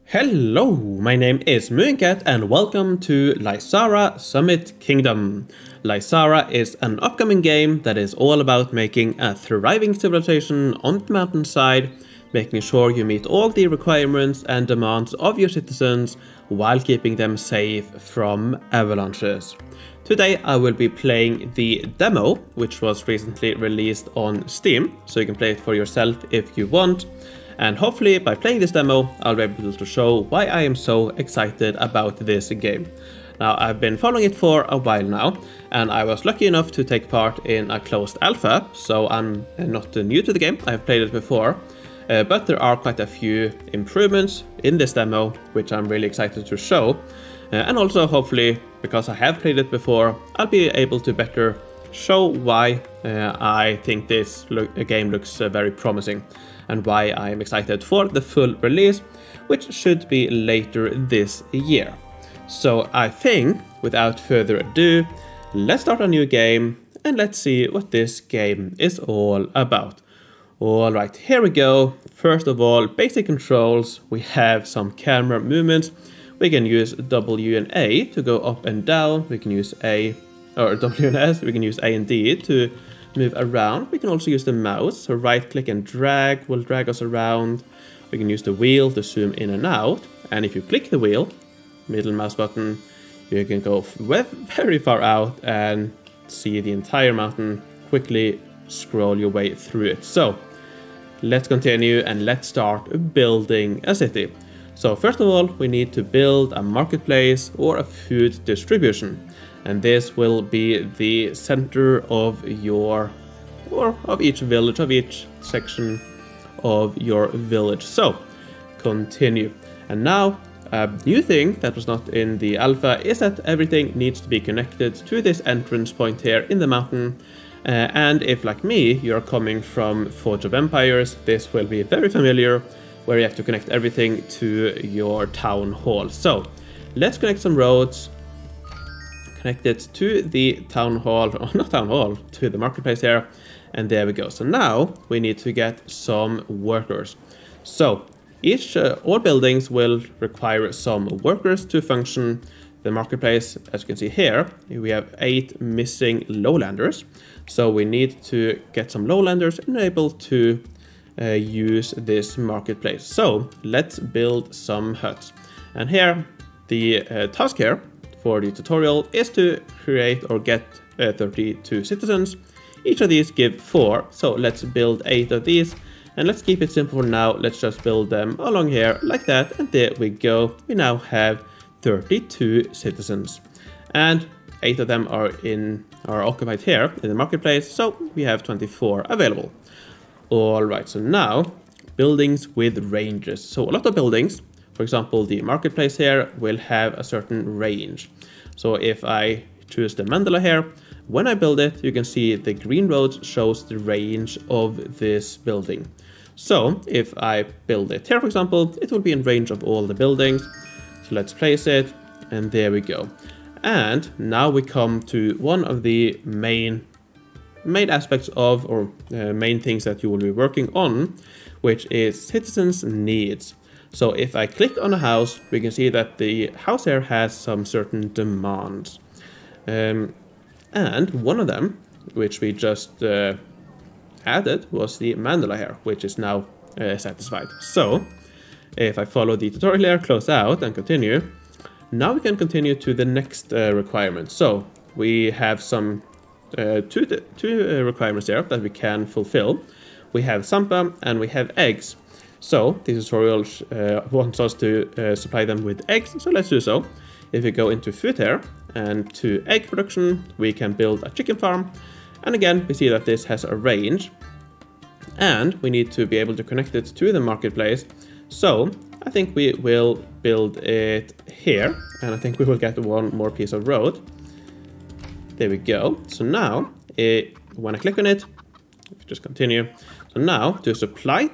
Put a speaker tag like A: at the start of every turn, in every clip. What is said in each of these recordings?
A: Hello, my name is MooingCat and welcome to Laysara Summit Kingdom. Laysara is an upcoming game that is all about making a thriving civilization on the mountainside, making sure you meet all the requirements and demands of your citizens while keeping them safe from avalanches. Today I will be playing the demo, which was recently released on Steam, so you can play it for yourself if you want. And hopefully by playing this demo, I'll be able to show why I am so excited about this game. Now, I've been following it for a while now, and I was lucky enough to take part in a closed alpha, so I'm not new to the game. I've played it before, but there are quite a few improvements in this demo, which I'm really excited to show. And also, hopefully, because I have played it before, I'll be able to better show why I think this game looks very promising, and why I am excited for the full release, which should be later this year. So I think, without further ado, let's start a new game and let's see what this game is all about. Alright, here we go. First of all, basic controls. We have some camera movements. We can use W and A to go up and down. We can use A, or W and S. We can use A and D to move around. We can also use the mouse, so right click and drag will drag us around. We can use the wheel to zoom in and out, and if you click the wheel, middle mouse button, you can go very far out and see the entire mountain, quickly scroll your way through it. So let's continue and let's start building a city. So first of all, we need to build a marketplace or a food distribution. And this will be the center of your, or of each village, of each section of your village. So, continue. And now, a new thing that was not in the alpha is that everything needs to be connected to this entrance point here in the mountain. And if, like me, you're coming from Forge of Empires, this will be very familiar, where you have to connect everything to your town hall. So, let's connect some roads. Connect it to the town hall, or not town hall, to the marketplace here, and there we go. So now we need to get some workers. So all buildings will require some workers to function. The marketplace, as you can see here, we have 8 missing lowlanders. So we need to get some lowlanders and able to use this marketplace. So let's build some huts. And here, the task here for the tutorial is to create or get 32 citizens. Each of these give 4, so let's build 8 of these, and let's keep it simple for now. Let's just build them along here like that, and there we go. We now have 32 citizens, and 8 of them are occupied here in the marketplace, so we have 24 available. Alright, so now buildings with ranges. So a lot of buildings, for example, the marketplace here will have a certain range. So if I choose the mandala here, when I build it, you can see the green road shows the range of this building. So if I build it here, for example, it will be in range of all the buildings. So let's place it, and there we go. And now we come to one of the main aspects of, or main things that you will be working on, which is citizens' needs. So if I click on a house, we can see that the house here has some certain demands. And one of them, which we just added, was the mandala here, which is now satisfied. So if I follow the tutorial here, close out and continue, now we can continue to the next requirement. So we have some two requirements here that we can fulfill. We have sampa and we have eggs. So this tutorial wants us to supply them with eggs, so let's do so. If we go into food here and to egg production, we can build a chicken farm. And again, we see that this has a range, and we need to be able to connect it to the marketplace. So I think we will build it here, and I think we will get one more piece of road. There we go. So now, when I click on it, just continue. So now, to supply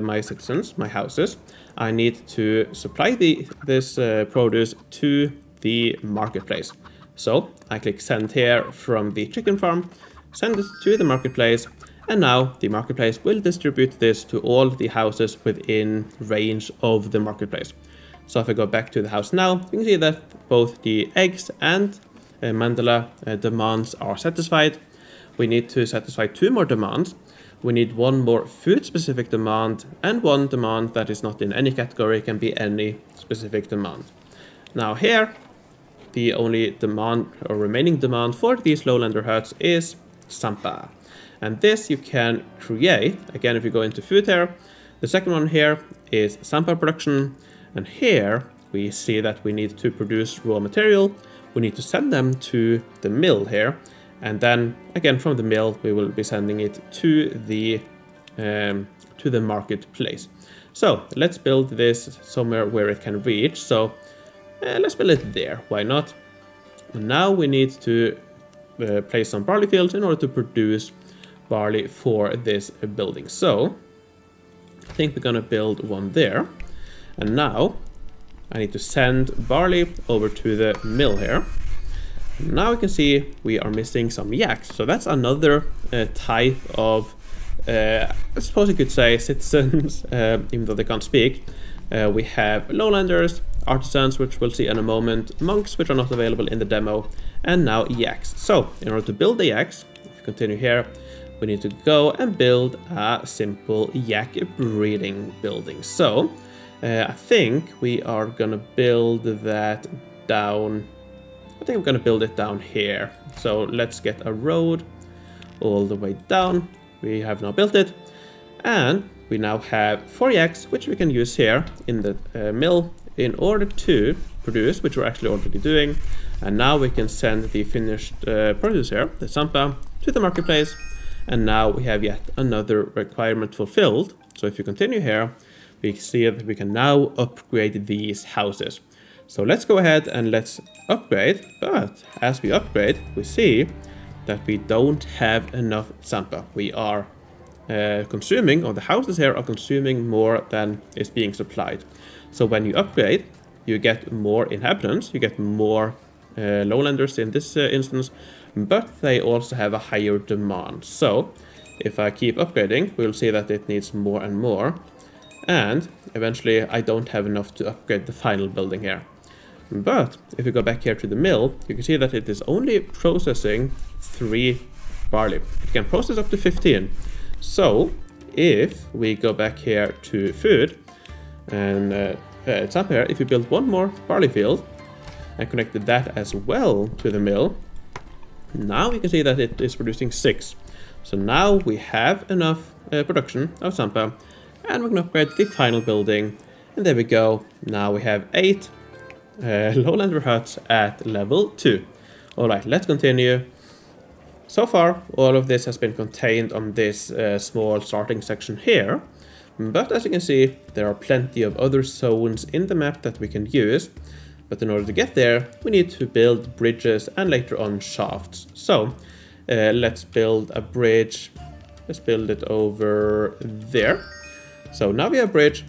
A: my citizens, my houses, I need to supply this produce to the marketplace. So I click send here from the chicken farm, send it to the marketplace, And now the marketplace will distribute this to all the houses within range of the marketplace. So if I go back to the house now, you can see that both the eggs and mandala demands are satisfied. We need to satisfy 2 more demands. We need 1 more food-specific demand and 1 demand that is not in any category, can be any specific demand. Now here, the only demand or remaining demand for these lowlander huts is sampa. And this you can create, again if you go into food here, the second one here is sampa production. And here we see that we need to produce raw material. We need to send them to the mill here. And then again from the mill, we will be sending it to the marketplace. So let's build this somewhere where it can reach. So let's build it there. Why not? And now we need to place some barley fields in order to produce barley for this building. So I think we're gonna build one there. And now I need to send barley over to the mill here. Now we can see we are missing some yaks. So that's another type of, I suppose you could say, citizens, even though they can't speak. We have lowlanders, artisans, which we'll see in a moment, monks, which are not available in the demo, and now yaks. So in order to build the yaks, if we continue here, we need to go and build a simple yak breeding building. So I think we are gonna build that down. I think I'm gonna build it down here. So let's get a road all the way down. We have now built it, and we now have 4 yaks, which we can use here in the mill in order to produce, which we're actually already doing. And now we can send the finished produce here, the sampa, to the marketplace. And now we have yet another requirement fulfilled. So if you continue here, we see that we can now upgrade these houses. So let's go ahead and let's upgrade. But as we upgrade, we see that we don't have enough sampa. We are consuming, or the houses here are consuming more than is being supplied. So when you upgrade, you get more inhabitants, you get more lowlanders in this instance, but they also have a higher demand. So if I keep upgrading, we'll see that it needs more and more. And eventually I don't have enough to upgrade the final building here. But if you go back here to the mill, you can see that it is only processing 3 barley. It can process up to 15. So if we go back here to food, and it's up here, if you build 1 more barley field and connected that as well to the mill, now we can see that it is producing 6. So now we have enough production of sampa, and we can upgrade the final building. And there we go. Now we have 8 lowlander huts at level 2. Alright, let's continue. So far, all of this has been contained on this small starting section here. But as you can see, there are plenty of other zones in the map that we can use. But in order to get there, we need to build bridges and later on shafts. So let's build a bridge. Let's build it over there. So now we have a bridge,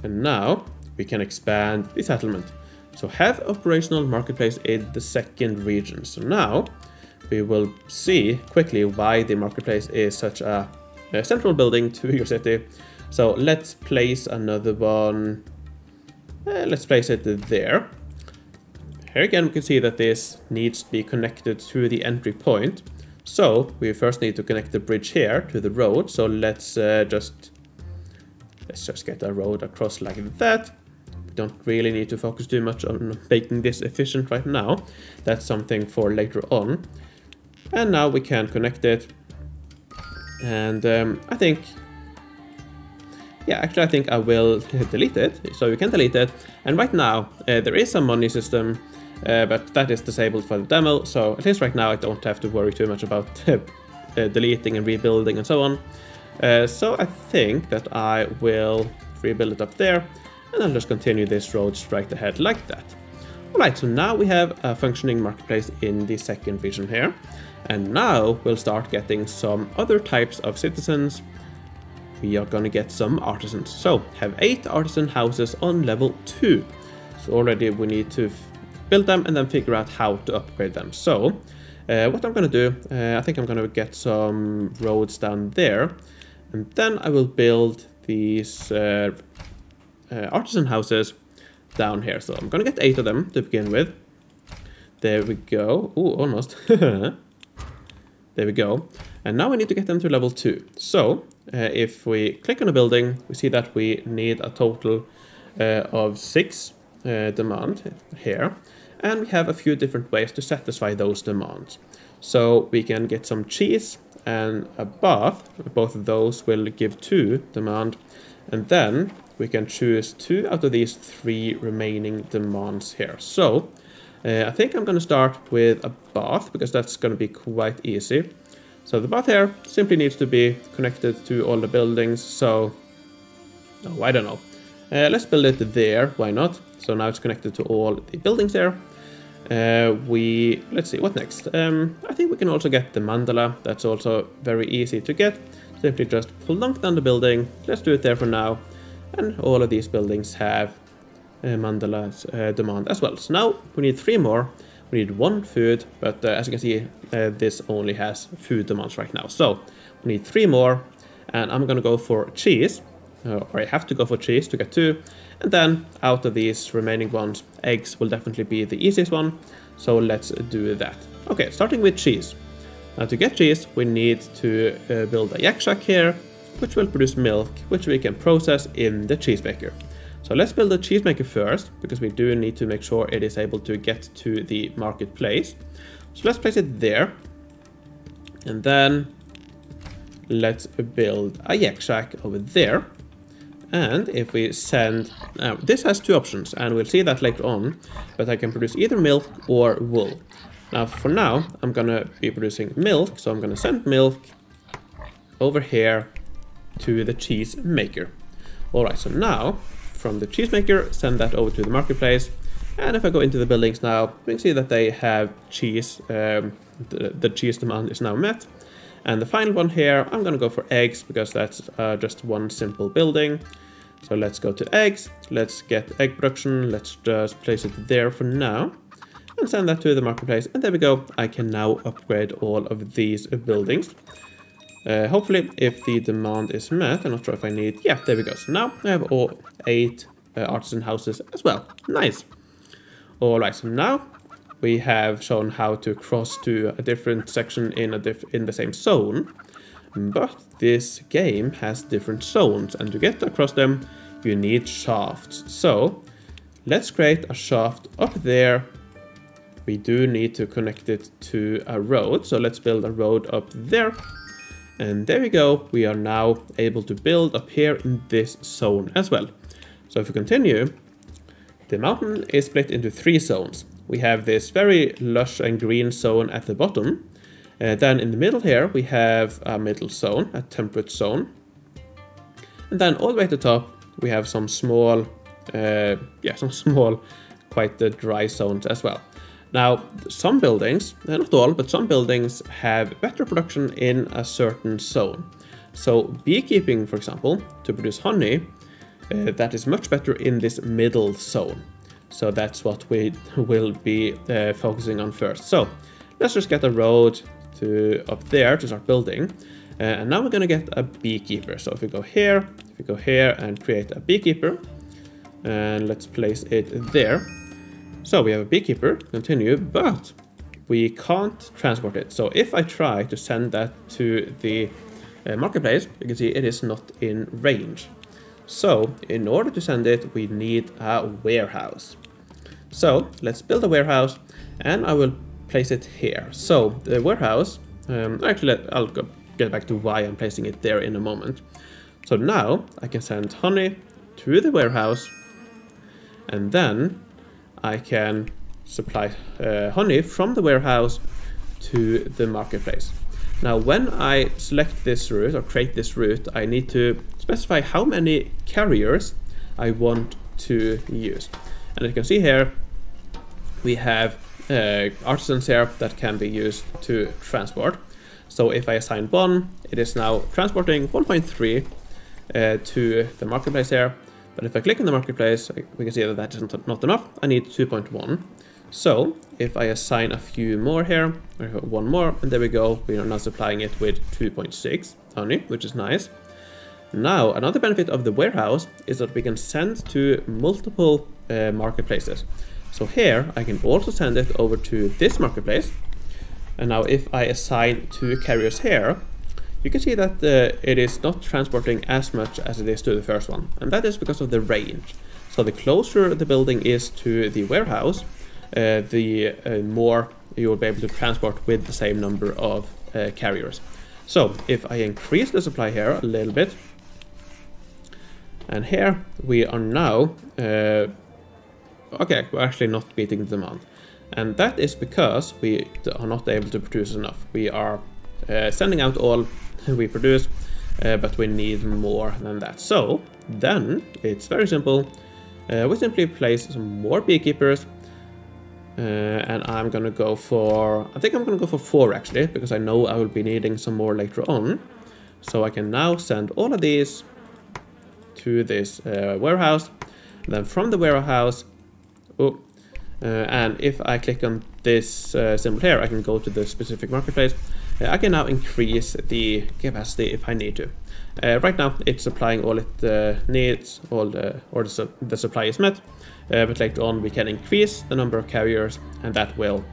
A: and now we can expand the settlement. So have operational marketplace in the second region. So now we will see quickly why the marketplace is such a central building to your city. So let's place another one. Let's place it there. Here again, we can see that this needs to be connected to the entry point. So we first need to connect the bridge here to the road. So let's just get a road across like that. We don't really need to focus too much on making this efficient right now. That's something for later on. And now we can connect it. And I think I will delete it. So we can delete it. And right now, there is a money system, but that is disabled for the demo. So at least right now, I don't have to worry too much about deleting and rebuilding and so on. So I think that I will rebuild it up there, and I'll just continue this road straight ahead like that. Alright, so now we have a functioning marketplace in the second region here. And now we'll start getting some other types of citizens. We are going to get some artisans. So have 8 artisan houses on level 2. So already we need to build them and then figure out how to upgrade them. So what I'm going to do, I think I'm going to get some roads down there. And then I will build these artisan houses down here. So I'm gonna get 8 of them to begin with. There we go. Ooh, almost. There we go. And now we need to get them to level 2. So if we click on a building, we see that we need a total of 6 demand here. And we have a few different ways to satisfy those demands. So we can get some cheese and a bath. Both of those will give 2 demand. And then we can choose 2 out of these 3 remaining demands here. So I think I'm going to start with a bath because that's going to be quite easy. So the bath here simply needs to be connected to all the buildings. So, oh, I don't know. Let's build it there. Why not? So now it's connected to all the buildings there. Let's see, what next? I think we can also get the mandala. That's also very easy to get. Simply just plunk down the building. Let's do it there for now. And all of these buildings have mandala's demand as well. So now we need 3 more. We need 1 food, but as you can see, this only has food demands right now. So we need 3 more, and I'm gonna go for cheese. Or I have to go for cheese to get 2. And then out of these remaining ones, eggs will definitely be the easiest one. So let's do that. Okay, starting with cheese. Now to get cheese, we need to build a yak shack here, which will produce milk, which we can process in the cheesemaker. So let's build a cheesemaker first, because we do need to make sure it is able to get to the marketplace. So let's place it there. And then let's build a yak shack over there. And if we send, this has 2 options, and we'll see that later on, but I can produce either milk or wool. Now for now, I'm gonna be producing milk, so I'm gonna send milk over here to the cheese maker. Alright, so now from the cheesemaker, send that over to the marketplace. And if I go into the buildings now, we can see that they have cheese. The cheese demand is now met. And the final one here, I'm going to go for eggs because that's just one simple building. So let's go to eggs. Let's get egg production. Let's just place it there for now and send that to the marketplace. And there we go. I can now upgrade all of these buildings. Hopefully, if the demand is met, I'm not sure if I need... Yeah, there we go. So now I have all 8 artisan houses as well. Nice. All right, so now we have shown how to cross to a different section in the same zone. But this game has different zones, and to get across them, you need shafts. So let's create a shaft up there. We do need to connect it to a road. So let's build a road up there. And there we go, we are now able to build up here in this zone as well. So if we continue, the mountain is split into 3 zones. We have this very lush and green zone at the bottom. Then in the middle here, we have a middle zone, a temperate zone. And then all the way at the top, we have some small, quite dry zones as well. Now, some buildings, not all, but some buildings have better production in a certain zone. So beekeeping, for example, to produce honey, that is much better in this middle zone. So that's what we will be focusing on first. So let's just get a road to up there to start building. And now we're going to get a beekeeper. So if we go here and create a beekeeper, and let's place it there. So we have a beekeeper, continue, but we can't transport it. So if I try to send that to the marketplace, you can see it is not in range. So in order to send it, we need a warehouse. So let's build a warehouse, and I will place it here. So the warehouse, actually I'll get back to why I'm placing it there in a moment. So now I can send honey to the warehouse, and then I can supply honey from the warehouse to the marketplace. Now, when I select this route or create this route, I need to specify how many carriers I want to use. And as you can see here, we have artisans here that can be used to transport. So if I assign 1, it is now transporting 1.3 to the marketplace here. But if I click on the marketplace, we can see that that is not enough. I need 2.1. So if I assign a few more here, or 1 more, and there we go, we are now supplying it with 2.6 honey, which is nice. Now, another benefit of the warehouse is that we can send to multiple marketplaces. So here I can also send it over to this marketplace. And now if I assign 2 carriers here, you can see that it is not transporting as much as it is to the first one. And that is because of the range. So the closer the building is to the warehouse, the more you will be able to transport with the same number of carriers. So if I increase the supply here a little bit, and here we are now, okay, we're actually not meeting the demand. And that is because we are not able to produce enough. We are sending out all we produce, but we need more than that. So then it's very simple. We simply place some more beekeepers, and I'm gonna go for, I think I'm gonna go for 4 actually, because I know I will be needing some more later on. So I can now send all of these to this warehouse. And then from the warehouse, and if I click on this symbol here, I can go to the specific marketplace. I can now increase the capacity if I need to. Right now it's supplying all it needs, or the supply is met, but later on we can increase the number of carriers, and that will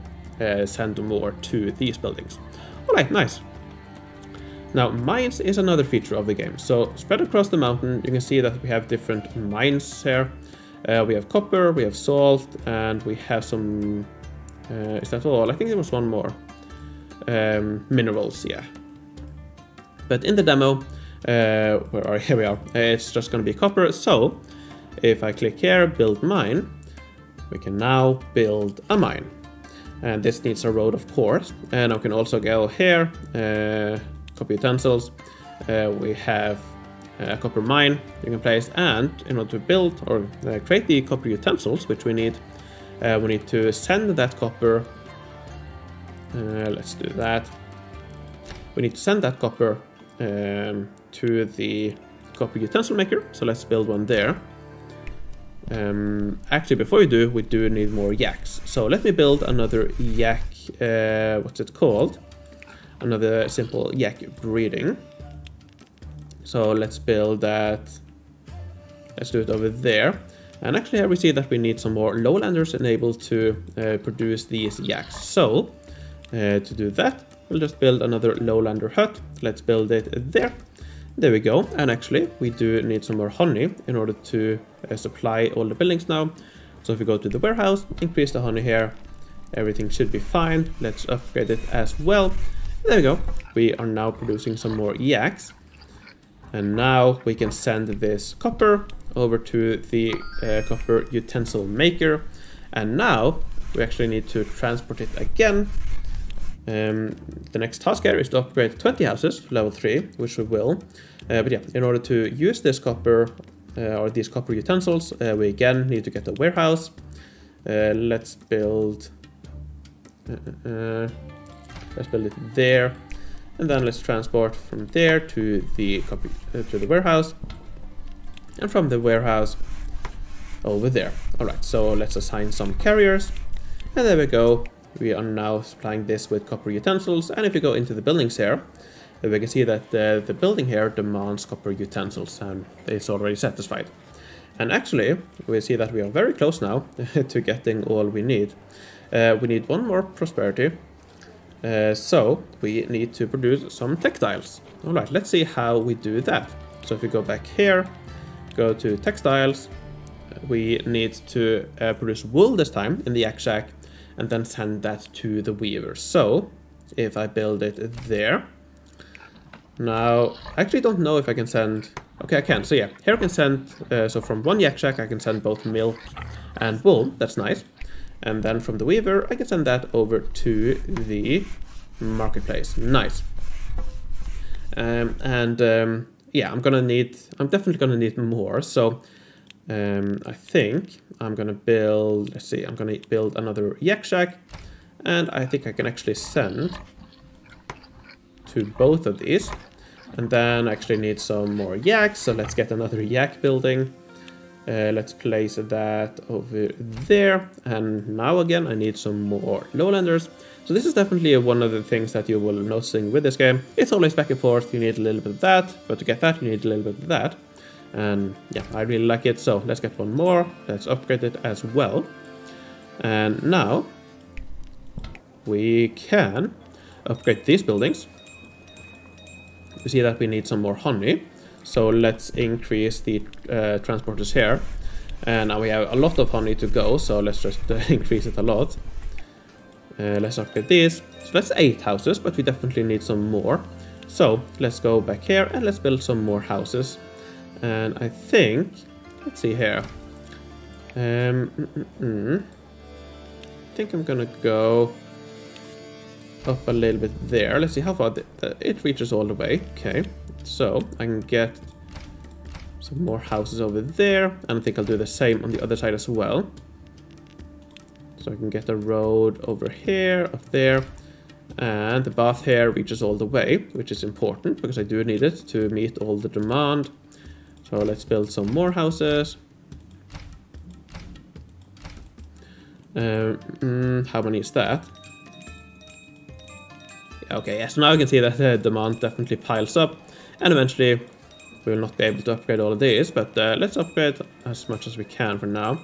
A: send more to these buildings. Alright, nice. Now mines is another feature of the game. So spread across the mountain you can see that we have different mines here. We have copper, we have salt, and we have some, is that all? I think there was one more. Minerals, yeah. But in the demo, here we are, it's just going to be copper. So if I click here, build mine, we can now build a mine. And this needs a road, of course. And I can also go here, copper utensils. We have a copper mine you can place, and in order to build or create the copper utensils, which we need to send that copper. Let's do that. We need to send that copper to the copper utensil maker. So let's build one there. Actually, before we do need more yaks. So let me build another yak. What's it called? Another simple yak breeding. So let's build that. Let's do it over there. And actually here we see that we need some more lowlanders enabled to produce these yaks. So to do that, we'll just build another lowlander hut. Let's build it there. There we go. And actually we do need some more honey in order to supply all the buildings now. So if we go to the warehouse, increase the honey here, everything should be fine. Let's upgrade it as well. There we go. We are now producing some more yaks. And now we can send this copper over to the copper utensil maker. And now we actually need to transport it again. The next task here is to upgrade 20 houses, level 3, which we will. But yeah, in order to use this copper or these copper utensils, we again need to get a warehouse. Let's build it there. And then let's transport from there to the warehouse, and from the warehouse over there. All right, so let's assign some carriers, and there we go. We are now supplying this with copper utensils, and if we go into the buildings here, we can see that the building here demands copper utensils, and it's already satisfied. And actually, we see that we are very close now to getting all we need. We need one more prosperity. So we need to produce some textiles. All right, let's see how we do that. So if we go back here, go to textiles, we need to produce wool this time in the yak shack, and then send that to the weavers. So if I build it there, now I actually don't know if I can send, okay I can, so yeah, here I can send, so from one yak shack I can send both milk and wool, that's nice. And then from the weaver, I can send that over to the marketplace. Nice. Yeah, I'm definitely gonna need more. So I think I'm gonna build, let's see, I'm gonna build another yak shack, and I think I can actually send to both of these. And then I actually need some more yaks, so let's get another yak building. Let's place that over there, and now again I need some more lowlanders. So this is definitely one of the things that you will noticing with this game. It's always back and forth, you need a little bit of that, but to get that you need a little bit of that. And yeah, I really like it. So let's get one more. Let's upgrade it as well. And now we can upgrade these buildings. We see that we need some more honey. So let's increase the transporters here. And now we have a lot of honey to go. So let's just increase it a lot. Let's upgrade these. So that's 8 houses, but we definitely need some more. So let's go back here and let's build some more houses. And I think, let's see here. I think I'm gonna go up a little bit there. Let's see how far it reaches all the way. Okay, so I can get some more houses over there. And I think I'll do the same on the other side as well. So I can get a road over here, up there. And the bath here reaches all the way, which is important because I do need it to meet all the demand. So let's build some more houses. How many is that? Okay, yes, now I can see that the demand definitely piles up. And eventually we will not be able to upgrade all of these, but let's upgrade as much as we can for now.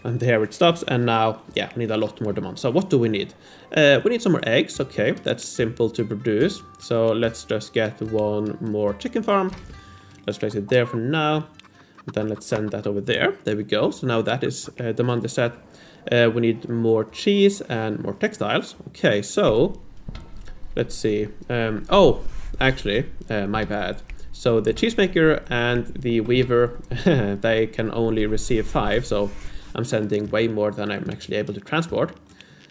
A: And there it stops, and now, yeah, we need a lot more demand. So what do we need? We need some more eggs. Okay, that's simple to produce. So let's just get one more chicken farm. Let's place it there for now. And then let's send that over there. There we go. So now that is demand is set. We need more cheese and more textiles. Okay, so let's see. Oh, actually, my bad. So the cheesemaker and the weaver, they can only receive 5. So I'm sending way more than I'm actually able to transport.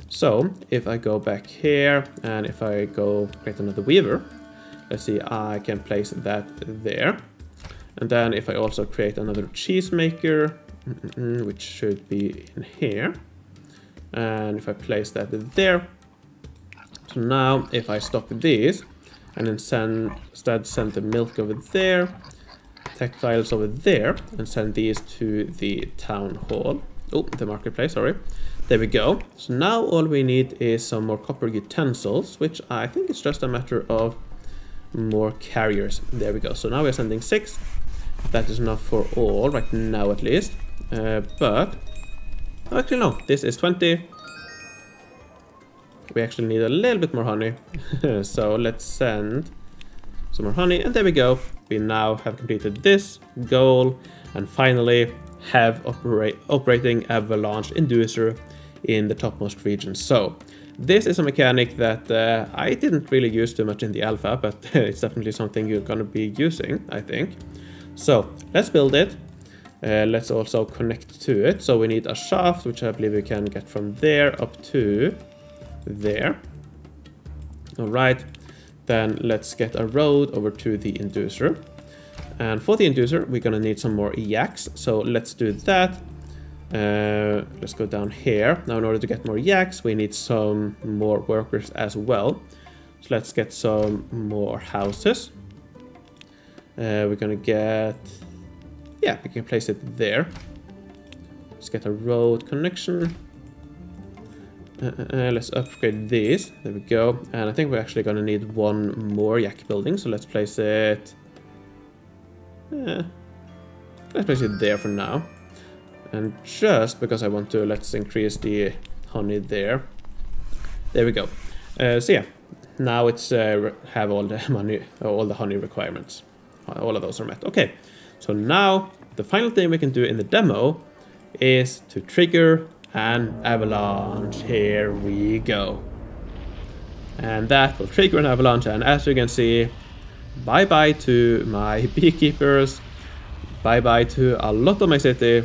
A: So if I go back here and if I go create another weaver, let's see, I can place that there. And then if I also create another cheesemaker, which should be in here. And if I place that there. So now if I stop these and then instead send the milk over there, textiles over there, and send these to the town hall. Oh, the marketplace, sorry. There we go. So now all we need is some more copper utensils, which I think is just a matter of more carriers. There we go. So now we're sending 6. That is enough for all, right now at least. But, actually no, this is 20. We actually need a little bit more honey. So let's send some more honey, and there we go. We now have completed this goal, and finally have operating Avalanche Inducer in the topmost region. So this is a mechanic that I didn't really use too much in the alpha, but it's definitely something you're going to be using, I think. So let's build it. Let's also connect to it. So we need a shaft, which I believe we can get from there up to there. All right, then let's get a road over to the inducer. And for the inducer, we're gonna need some more yaks. So let's do that. Let's go down here. Now, in order to get more yaks, we need some more workers as well. So let's get some more houses. We're gonna get, yeah, we can place it there. Let's get a road connection. Let's upgrade these. There we go. And I think we're actually gonna need one more yak building. So let's place it. Let's place it there for now. And just because I want to, let's increase the honey there. There we go. So yeah, now it's have all the money, all the honey requirements. All of those are met. Okay, so now the final thing we can do in the demo is to trigger an avalanche. Here we go. And that will trigger an avalanche, and as you can see, bye-bye to my beekeepers. Bye-bye to a lot of my city.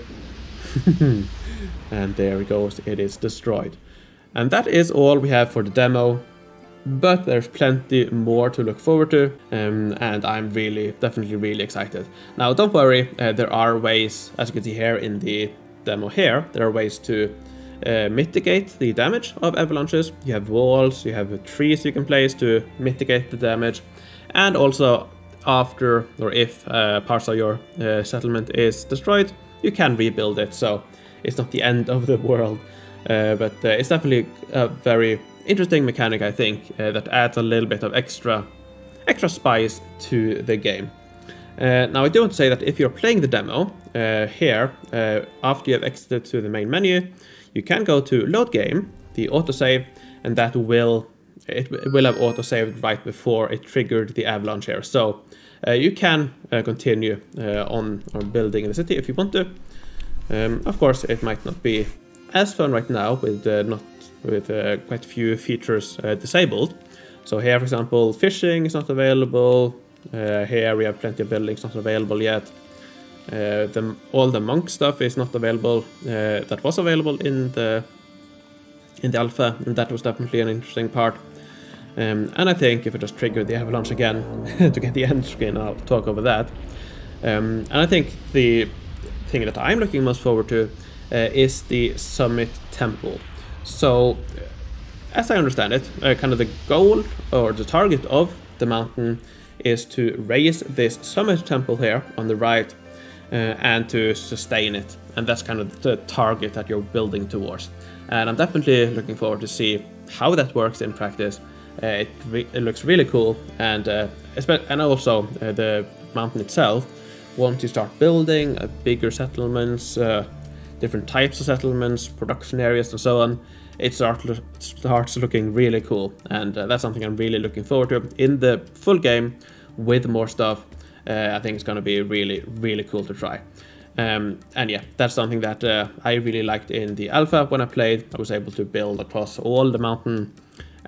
A: And there it goes, it is destroyed. And that is all we have for the demo. But there's plenty more to look forward to, and I'm definitely really excited. Now, don't worry, there are ways, as you can see here in the demo here, there are ways to mitigate the damage of avalanches. You have walls, you have trees you can place to mitigate the damage, and also after or if parts of your settlement is destroyed, you can rebuild it, so it's not the end of the world. But it's definitely a very interesting mechanic, I think, that adds a little bit of extra spice to the game. Now I do want to say that if you're playing the demo here, after you have exited to the main menu, you can go to load game, the autosave, and that will have autosaved right before it triggered the avalanche here. So you can continue on building the city if you want to. Of course, it might not be as fun right now with quite a few features disabled. So here, for example, fishing is not available. Here we have plenty of buildings not available yet. All the monk stuff is not available. That was available in the alpha, and that was definitely an interesting part. And I think if I just trigger the avalanche again to get the end screen, I'll talk over that. And I think the thing that I'm looking most forward to is the summit temple. So, as I understand it, kind of the goal or the target of the mountain is to raise this summit temple here on the right and to sustain it. And that's kind of the target that you're building towards. And I'm definitely looking forward to see how that works in practice. It looks really cool, and also the mountain itself. Once you start building bigger settlements, different types of settlements, production areas, and so on, it starts looking really cool, and that's something I'm really looking forward to in the full game with more stuff. I think it's going to be really, really cool to try. And yeah, that's something that I really liked in the alpha when I played. I was able to build across all the mountain,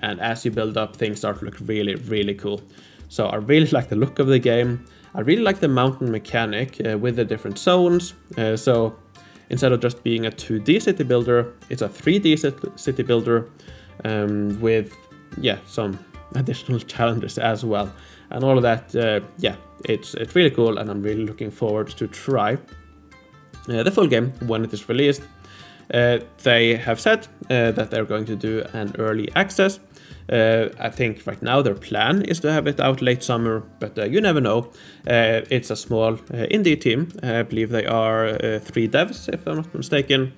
A: and as you build up, things start to look really, really cool. So I really like the look of the game. I really like the mountain mechanic with the different zones. So instead of just being a 2D city builder, it's a 3D city builder with some additional challenges as well. And all of that, it's really cool, and I'm really looking forward to try the full game when it is released. They have said that they're going to do an early access. I think right now their plan is to have it out late summer, but you never know. It's a small indie team. I believe they are 3 devs, if I'm not mistaken.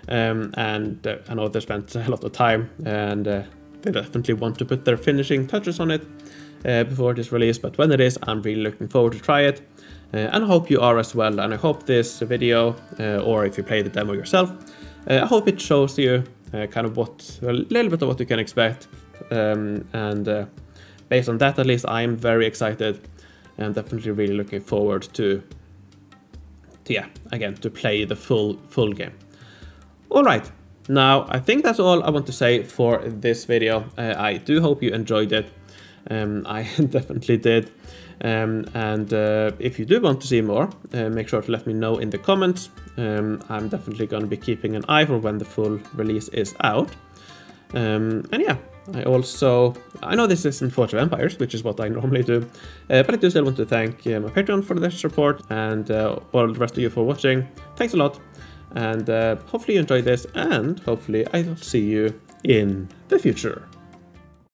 A: And I know they spent a lot of time, and they definitely want to put their finishing touches on it before it is released. But when it is, I'm really looking forward to try it. And I hope you are as well. And I hope this video, or if you play the demo yourself, I hope it shows you kind of a little bit of what you can expect. Based on that, at least, I'm very excited, and definitely really looking forward to play the full game. All right, now I think that's all I want to say for this video. I do hope you enjoyed it. I definitely did. If you do want to see more, make sure to let me know in the comments. I'm definitely going to be keeping an eye for when the full release is out. And yeah, I know this isn't Forge of Empires, which is what I normally do, but I do still want to thank my Patreon for their support, and all the rest of you for watching. Thanks a lot, and hopefully you enjoyed this, and hopefully I'll see you in the future.